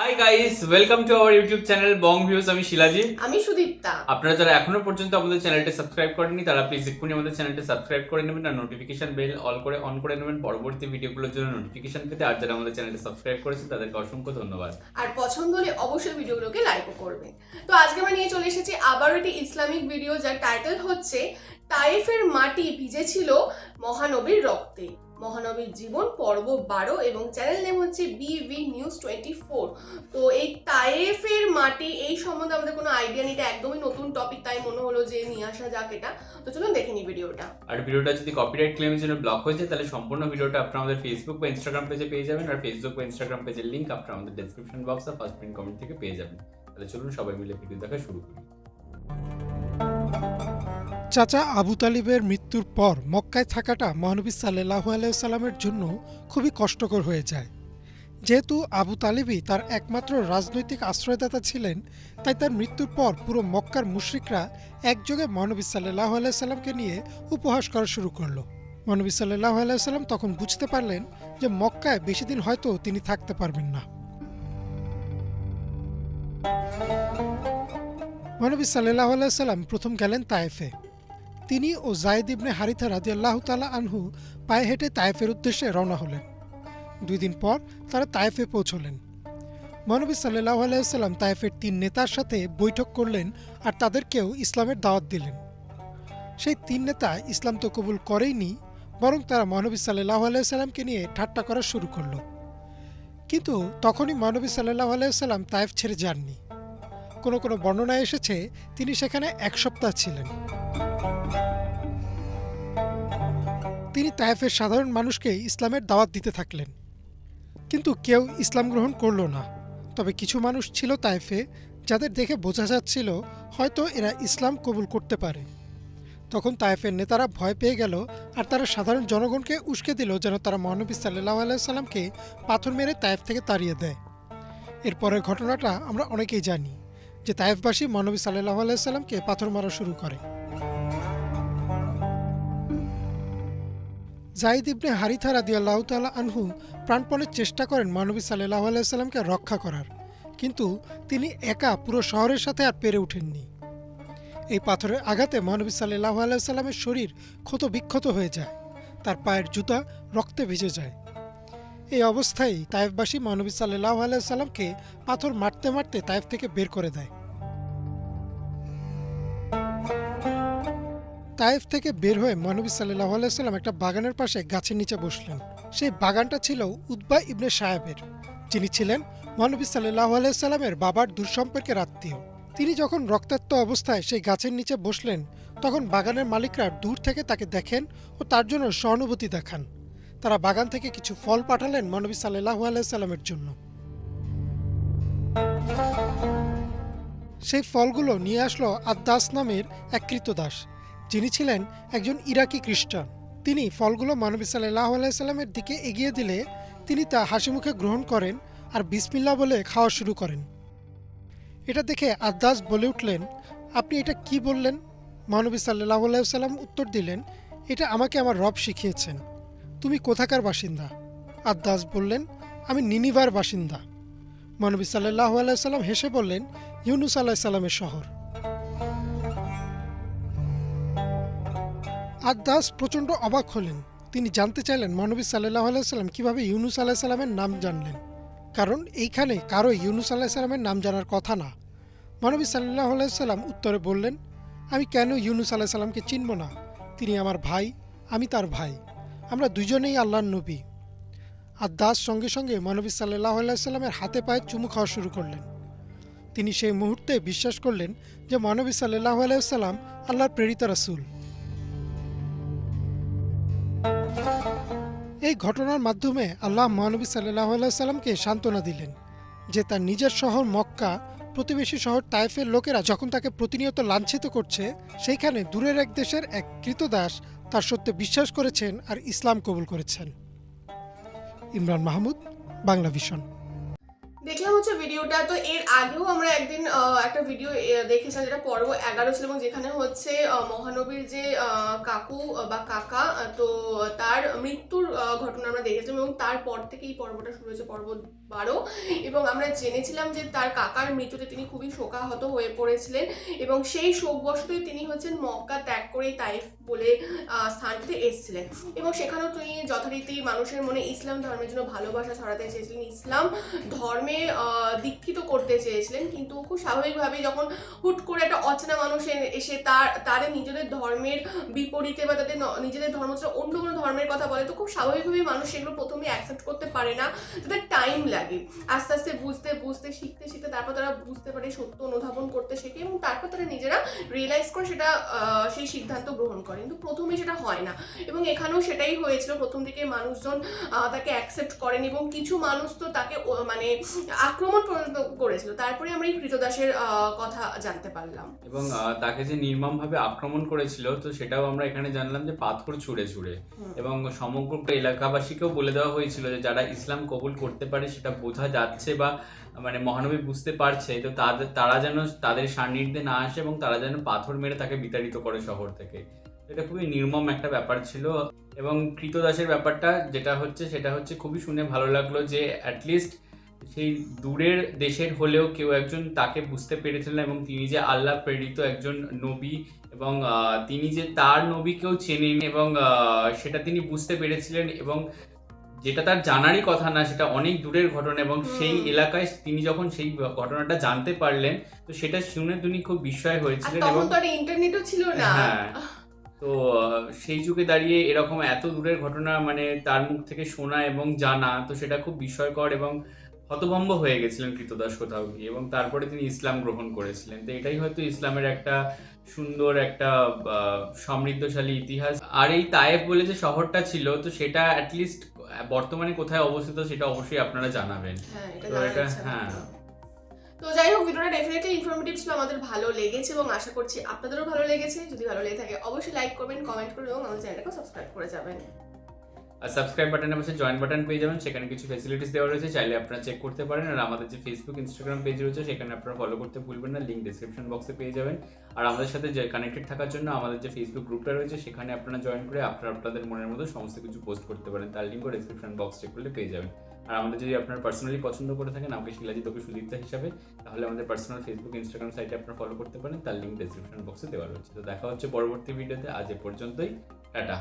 Hi guys, welcome to our YouTube channel Bong views. আমি শিলাজি, আমি সুদীপ্তা। আপনারা যারা এখনো পর্যন্ত আমাদের চ্যানেলটি সাবস্ক্রাইব করেননি তারা প্লিজ এক্ষুনি আমাদের চ্যানেলটি সাবস্ক্রাইব করে নেবেন আর নোটিফিকেশন বেল অন করে নেবেন পরবর্তী ভিডিওগুলোর জন্য নোটিফিকেশন পেতে। আর যারা আমাদের চ্যানেলটি সাবস্ক্রাইব করেছেন তাদেরকে অসংখ্য ধন্যবাদ। আর পছন্দ হলে অবশ্যই ভিডিওগুলোকে লাইকও করবেন। তো আজকে আমরা নিয়ে চলে এসেছি আবারও একটি ইসলামিক ভিডিও, যার টাইটেল হচ্ছে তায়েফের মাটি ভিজেছিল মহানবীর রক্তে, মহানবীর জীবন পর্ব 12 এবং চ্যানেল নেম হচ্ছে বিভি নিউজ 24। তো এই তায়েফের মাটি এই সম্বন্ধে আমাদের কোনো আইডিয়া নেই, এটা একদমই নতুন টপিক, তাই মনে হলো যে নিয়ে আসা যাক এটা। তো চলুন দেখে নিই ভিডিওটা। আর ভিডিওটা যদি কপিরাইট ক্লেমের জন্য ব্লক হয়ে যায় তাহলে সম্পূর্ণ ভিডিওটা আপনারা আমাদের ফেসবুক বা ইনস্টাগ্রাম পেজে পেয়ে যাবেন। আর ফেসবুক বা ইনস্টাগ্রাম পেজের লিংক আপনারা আমাদের ডেসক্রিপশন বক্স আর ফার্স্ট পিন কমেন্ট থেকে পেয়ে যাবেন। তাহলে চলুন সবাই মিলে ভিডিও দেখা শুরু করি। চাচা আবু তালিবের মৃত্যুর পর মক্কায় থাকাটা মহানবী সাল্লাল্লাহু আলাইহি সাল্লামের জন্য খুবই কষ্টকর হয়ে যায়। যেহেতু আবু তালিবই তার একমাত্র রাজনৈতিক আশ্রয়দাতা ছিলেন, তাই তার মৃত্যুর পর পুরো মক্কার মুশরিকরা একযোগে মহানবী সাল্লাল্লাহু আলাইহি সাল্লামকে নিয়ে উপহাস করা শুরু করলো। মহানবী সাল্লাল্লাহু আলাইহি সাল্লাম তখন বুঝতে পারলেন যে মক্কায় বেশি দিন হয়তো তিনি থাকতে পারবেন না। মহানবী সাল্লাল্লাহু আলাইহি সাল্লাম প্রথম গেলেন তায়েফে। তিনি ও যায়েদ ইবনে হারিথা রাদিয়াল্লাহু তাআলা আনহু পায়ে হেঁটে তায়েফের উদ্দেশ্যে রওনা হলেন। 2 দিন পর তারা তায়েফে পৌঁছলেন। মহানবী সাল্লাল্লাহু আলাইহি সাল্লাম তায়েফের 3 নেতার সাথে বৈঠক করলেন আর তাদেরকেও ইসলামের দাওয়াত দিলেন। সেই 3 নেতা ইসলাম তো কবুল করেইনি, বরং তারা মহানবী সাল্লাল্লাহু আলাইহি সাল্লামকে নিয়ে ঠাট্টা করা শুরু করলো। কিন্তু তখনই মহানবী সাল্লাল্লাহু আলাইহি সাল্লাম তায়েফ ছেড়ে যাননি। কোনো কোনো বর্ণনায় এসেছে তিনি সেখানে 1 সপ্তাহ ছিলেন। তিনি তায়েফের সাধারণ মানুষকে ইসলামের দাওয়াত দিতে থাকলেন, কিন্তু কেউ ইসলাম গ্রহণ করল না। তবে কিছু মানুষ ছিল তায়েফে যাদের দেখে বোঝা যাচ্ছিল হয়তো এরা ইসলাম কবুল করতে পারে। তখন তায়েফের নেতারা ভয় পেয়ে গেল আর তারা সাধারণ জনগণকে উস্কে দিল যেন তারা মহানবী সাল্লাল্লাহু আলাইহি সাল্লামকে পাথর মেরে তায়েফ থেকে তাড়িয়ে দেয়। এরপরের ঘটনাটা আমরা অনেকেই জানি যে তায়েফবাসী মহানবী সাল্লাল্লাহু আলাইহি সাল্লামকে পাথর মারা শুরু করে। যায়েদ ইবনে হারিথা রাদিয়াল্লাহু তাআলা আনহু প্রাণপণে চেষ্টা করেন মহানবী সাল্লাল্লাহু আলাইহি সাল্লামকে রক্ষা করার, কিন্তু তিনি একা পুরো শহরের সাথে আর পেরে ওঠেননি। এই পাথরের আঘাতে মহানবী সাল্লাল্লাহু আলাইহি সাল্লামের শরীর ক্ষত বিক্ষত হয়ে যায়, তার পায়ের জুতা রক্তে ভিজে যায়। এই অবস্থায় তায়েফবাসী মহানবী সাল্লাল্লাহু আলাইহি সাল্লামকে পাথর মারতে মারতে তায়েফ থেকে বের করে দেয়। তায়েফ থেকে বের হয়ে মহানবী সাল্লাল্লাহু আলাইহি সাল্লাম একটা বাগানের পাশে গাছের নিচে বসলেন। সেই বাগানটা ছিল উতবা ইবনে সায়েবের, যিনি ছিলেন মহানবী সাল্লাল্লাহু আলাইহি সাল্লামের বাবার দূরসম্পর্কের আত্মীয়। তিনি যখন রক্তাক্ত অবস্থায় সেই গাছের নিচে বসলেন, তখন বাগানের মালিকরা দূর থেকে তাকে দেখেন ও তার জন্য সহানুভূতি দেখান। তারা বাগান থেকে কিছু ফল পাঠালেন মহানবী সাল্লাল্লাহু আলাইহি সাল্লামের জন্য। সেই ফলগুলো নিয়ে আসলো আদ্দাস নামের এক কৃতদাস, যিনি ছিলেন একজন ইরাকি খ্রিস্টান। তিনি ফলগুলো মহানবী সাল্লাল্লাহু আলাইহি সাল্লামের দিকে এগিয়ে দিলে তিনি তা হাসিমুখে গ্রহণ করেন আর বিসমিল্লাহ বলে খাওয়া শুরু করেন। এটা দেখে আদ্দাস বলে উঠলেন, আপনি এটা কি বললেন? মহানবী সাল্লাল্লাহু আলাইহি সাল্লাম উত্তর দিলেন, এটা আমাকে আমার রব শিখিয়েছেন। তুমি কোথাকার বাসিন্দা? আদ্দাস বললেন, আমি নিনিভার বাসিন্দা। মহানবী সাল্লাল্লাহু আলাইহি সাল্লাম হেসে বললেন, ইউনুস আলাইহিস সালামের শহর। আদ্দাস প্রচণ্ড অবাক হলেন। তিনি জানতে চাইলেন মহানবী সাল্লাল্লাহু আলাইহি সাল্লাম কিভাবে ইউনুস আলাইহিস সালামের নাম জানলেন, কারণ এইখানে কারো ইউনুস আলাইহিস সালামের নাম জানার কথা না। মহানবী সাল্লাল্লাহু আলাইহি সাল্লাম উত্তরে বললেন, আমি কেন ইউনুস আলাইহিস সালামকে চিনব না? তিনি আমার ভাই, আমি তার ভাই, আমরা দুজনেই আল্লাহর নবী। আদ্দাস সঙ্গে সঙ্গে মহানবী সাল্লাল্লাহু আলাইহি সাল্লামের হাতে পায়ে চুমু খাওয়া শুরু করলেন। তিনি সেই মুহূর্তে বিশ্বাস করলেন যে মহানবী সাল্লাল্লাহু আলাইহি সাল্লাম আল্লাহর প্রেরিত রাসূল। এই ঘটনার মাধ্যমে আল্লাহ মহানবী সাল্লাল্লাহু আলাইহি সাল্লামকে সান্ত্বনা দিলেন যে তার নিজের শহর মক্কা, প্রতিবেশী শহর তায়েফের লোকেরা যখন তাকে প্রতিনিয়ত লাঞ্ছিত করছে, সেইখানে দূরের এক দেশের এক কৃতদাস তার সত্যে বিশ্বাস করেছেন আর ইসলাম কবুল করেছেন। ইমরান মাহমুদ, বাংলা ভিশন। দেখলাম হচ্ছে ভিডিওটা। তো এর আগেও আমরা একদিন একটা ভিডিও দেখেছিলাম, যেটা পর্ব 11 ছিল, এবং যেখানে হচ্ছে মহানবীর যে কাকু বা কাকা, তো তার মৃত্যুর ঘটনা আমরা দেখেছিলাম, এবং তারপর থেকে এই পর্বটা শুরু হয়েছে, পর্ব 12। এবং আমরা জেনেছিলাম যে তার কাকার মৃত্যুতে তিনি খুবই শোকাহত হয়ে পড়েছিলেন, এবং সেই শোকবশতই তিনি হচ্ছেন মক্কা ত্যাগ করে তাইফ বলে স্থানটিতে এসেছিলেন, এবং সেখানেও তিনি যথারীতি মানুষের মনে ইসলাম ধর্মের জন্য ভালোবাসা ছড়াতে চেয়েছিলেন, ইসলাম ধর্মে দীক্ষিত করতে চেয়েছিলেন। কিন্তু খুব স্বাভাবিকভাবেই যখন হুট করে একটা অচেনা মানুষ এসে তাদের নিজেদের ধর্মের বিপরীতে বা তাদের নিজেদের ধর্ম ছাড়া অন্য কোনো ধর্মের কথা বলে, তো খুব স্বাভাবিকভাবেই মানুষ সেগুলো প্রথমে অ্যাকসেপ্ট করতে পারে না, তাদের টাইম লাগে আস্তে আস্তে বুঝতে শিখতে তারপর তারা বুঝতে পারে, সত্য অনুধাবন করতে শেখে, এবং তারপর তারা নিজেরা রিয়েলাইজ করে সেটা সেই সিদ্ধান্ত গ্রহণ করে। কিন্তু প্রথমে সেটা হয় না, এবং এখানেও সেটাই হয়েছিল। প্রথম দিকে মানুষজন তাকে অ্যাকসেপ্ট করেন, এবং কিছু মানুষ তো তাকে মানে আক্রমণ পর্যন্ত করেছিল। তারপরে আমরা এই কৃতদাসের কথা জানতে পারলাম, এবং তাকে যে নির্মমভাবে আক্রমণ করেছিল, তো সেটাও আমরা এখানে জানলাম যে পাথর ছুঁড়ে এবং সমগ্র এলাকাবাসীকেও বলে দেওয়া হয়েছিল যে যারা ইসলাম কবুল করতে পারে সেটা বোঝা যাচ্ছে বা মানে মহানবী বুঝতে পারছে, তো তারা যেন তাদের সান্নিধ্যে না আসে এবং তারা যেন পাথর মেরে তাকে বিতাড়িত করে শহর থেকে। এটা খুবই নির্মম একটা ব্যাপার ছিল। এবং কৃতদাসের ব্যাপারটা সেটা হচ্ছে খুবই শুনে ভালো লাগলো যে অ্যাটলিস্ট সেই দূরের দেশের হলেও কেউ একজন তাকে বুঝতে পেরেছিলেন, এবং তিনি যে আল্লাহ প্রেরিত একজন নবী, এবং তিনি যে তার নবীকেও চেনেন, এবং সেটা তিনি বুঝতে পেরেছিলেন, এবং যেটা তার জানারই কথা না, সেটা অনেক দূরের ঘটনা, এবং সেই এলাকায় তিনি যখন সেই ঘটনাটা জানতে পারলেন, তো সেটা শুনে তিনি খুব বিস্ময় হয়েছিলেন। এবং তখন তো আর ইন্টারনেটও ছিল না। হ্যাঁ, তো সেই যুগে দাঁড়িয়ে এরকম এত দূরের ঘটনা মানে তার মুখ থেকে শোনা এবং জানা, তো সেটা খুব বিস্ময়কর, এবং হতভম্ব হয়ে গেছিলেন কৃতদাস কোথাও গিয়ে, এবং তারপরে তিনি ইসলাম গ্রহণ করেছিলেন। তো এটাই হয়তো ইসলামের একটা সুন্দর একটা সমৃদ্ধশালী ইতিহাস। আর এই তায়েফ বলে যে শহরটা ছিল, তো সেটা অ্যাটলিস্ট বর্তমানে কোথায় অবস্থিত সেটা অবশ্যই আপনারা জানাবেন। হ্যাঁ, এটা তো জানার এটা ইচ্ছা হ্যাঁ, করতো। তো যাই হোক, ভিডিওটা ডেফিনেটলি ইনফরমেটিভ ছিল, আমাদের ভালো লেগেছে, এবং আশা করছি আপনাদেরও ভালো লেগেছে। যদি ভালো লেগে থাকে অবশ্যই লাইক করবেন, কমেন্ট করবেন, এবং আমাদের চ্যানেলটাকে সাবস্ক্রাইব করে যাবেন। আর সাবস্ক্রাইব বাটনের পাশে জয়েন বাটন পেয়ে যাবেন, সেখানে কিছু ফ্যাসিলিটিস দেওয়া রয়েছে, চাইলে আপনারা চেক করতে পারেন। আর আমাদের যে ফেসবুক ইনস্টাগ্রাম পেজ রয়েছে সেখানে আপনারা ফলো করতে ভুলবেন না, লিঙ্ক ডিসক্রিপশন বক্সে পেয়ে যাবেন। আর আমাদের সাথে যে কানেক্টেড থাকার জন্য আমাদের যে ফেসবুক গ্রুপটা রয়েছে সেখানে আপনারা জয়েন করে আপনাদের মনের মতো সমস্ত কিছু পোস্ট করতে পারেন, তার লিঙ্কও ডিসক্রিপশন বক্স চেক করলে পেয়ে যাবেন। আর আমাদের যদি আপনারা পার্সোনালি পছন্দ করে থাকেন আমাকে শিলাজিৎ ওকে সুদীপ্তা হিসাবে, তাহলে আমাদের পার্সোনাল ফেসবুক ইনস্টাগ্রাম সাইটে আপনারা ফলো করতে পারেন, তার লিঙ্ক ডিসক্রিপশন বক্সে দেওয়া রয়েছে। তো দেখা হচ্ছে পরবর্তী ভিডিওতে, আজ এ পর্যন্তই, টাটা।